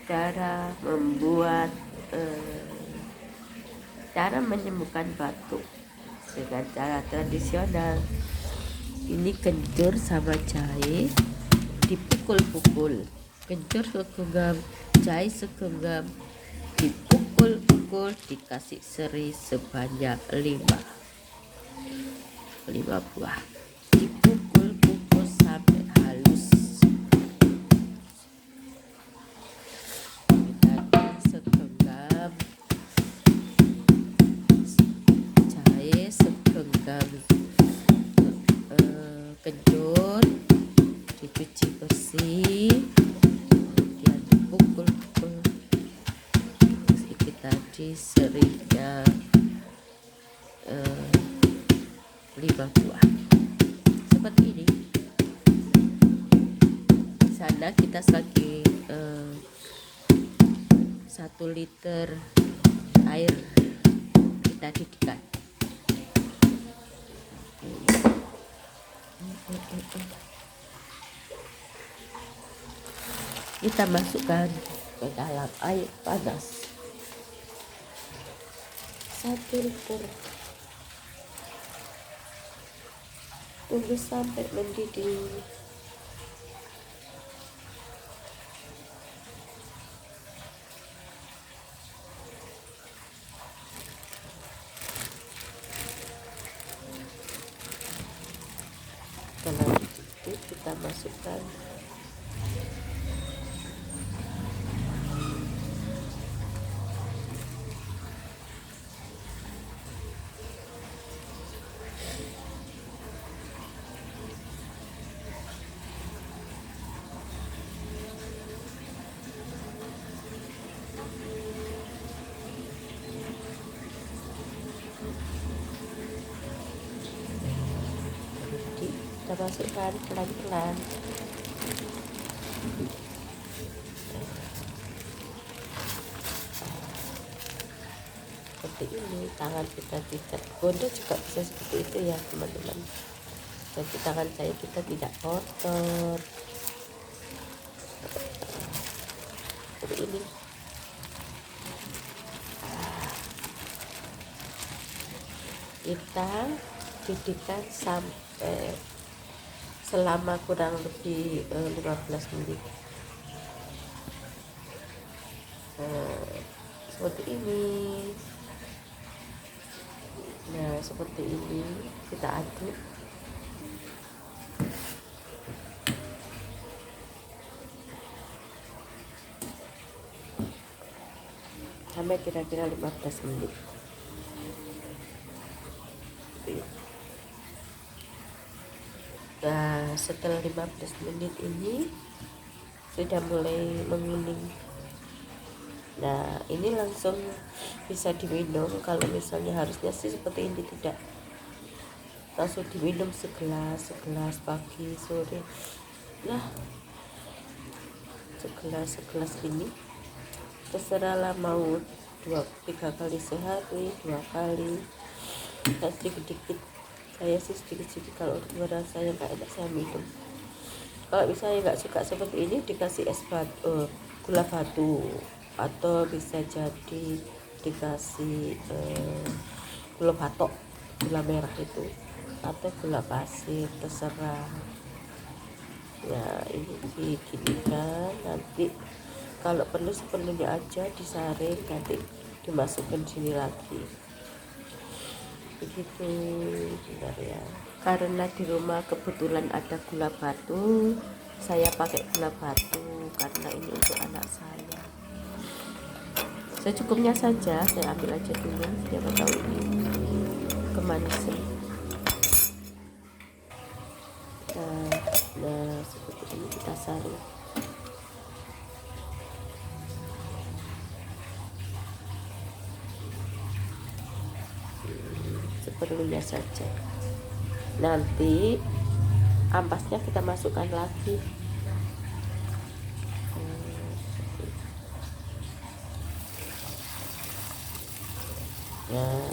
cara membuat cara menyembuhkan batuk dengan cara tradisional. Ini kencur sama jahe dipukul-pukul, kencur segenggam, jahe segenggam, dipukul-pukul, dikasih seri sebanyak 5 buah, dipukul-pukul sampai halus. Segenggam jahe, segenggam kencur, dicuci bersih, kemudian dipukul-pukul. Terus ini tadi serinya 5 buah seperti ini. Di sana kita lagi 1 liter air kita didihkan. Kita masukkan ke dalam air panas 1 liter, tunggu sampai mendidih. Setelah itu kita masukkan pelan-pelan. Seperti ini, tangan kita tidak bodoh juga bisa seperti itu ya teman-teman. Jadi tangan saya kita tidak kotor seperti ini. Kita didihkan sampai selama kurang lebih 15 menit. Seperti ini. Nah, seperti ini kita aduk. Sampai kira-kira 15 menit. Nah, setelah 15 menit ini sudah mulai menguning. Nah, ini langsung bisa diminum. Kalau misalnya harusnya sih seperti ini, tidak langsung diminum segelas pagi sore. Nah, segelas ini terserahlah, mau 2-3 kali sehari, 2 kali, sedikit-sedikit. Saya sih sedikit-sedikit, kalau untuk merasa yang gak enak saya minum. Kalau misalnya nggak suka seperti ini, dikasih gula batu, atau bisa jadi dikasih gula batok, gula merah itu, atau gula pasir, terserah. Ya, ini diginikan, nanti kalau perlu sepenuhnya aja disaring, nanti dimasukkan sini lagi. Begitu, bentar ya. Karena di rumah kebetulan ada gula batu, saya pakai gula batu karena ini untuk anak saya. Secukupnya saja, saya ambil aja dulu, siapa tahu ini kemanisan. Nah, seperti ini kita saring. Seperlunya saja. Nanti ampasnya kita masukkan lagi. Nah,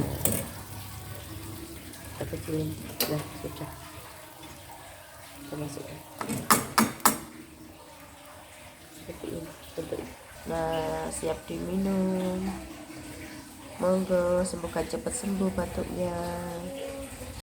kita kecilin. Nah, sudah kita masukkan seperti ini, bentuk segera siap diminum. Monggo, semoga cepat sembuh batuknya.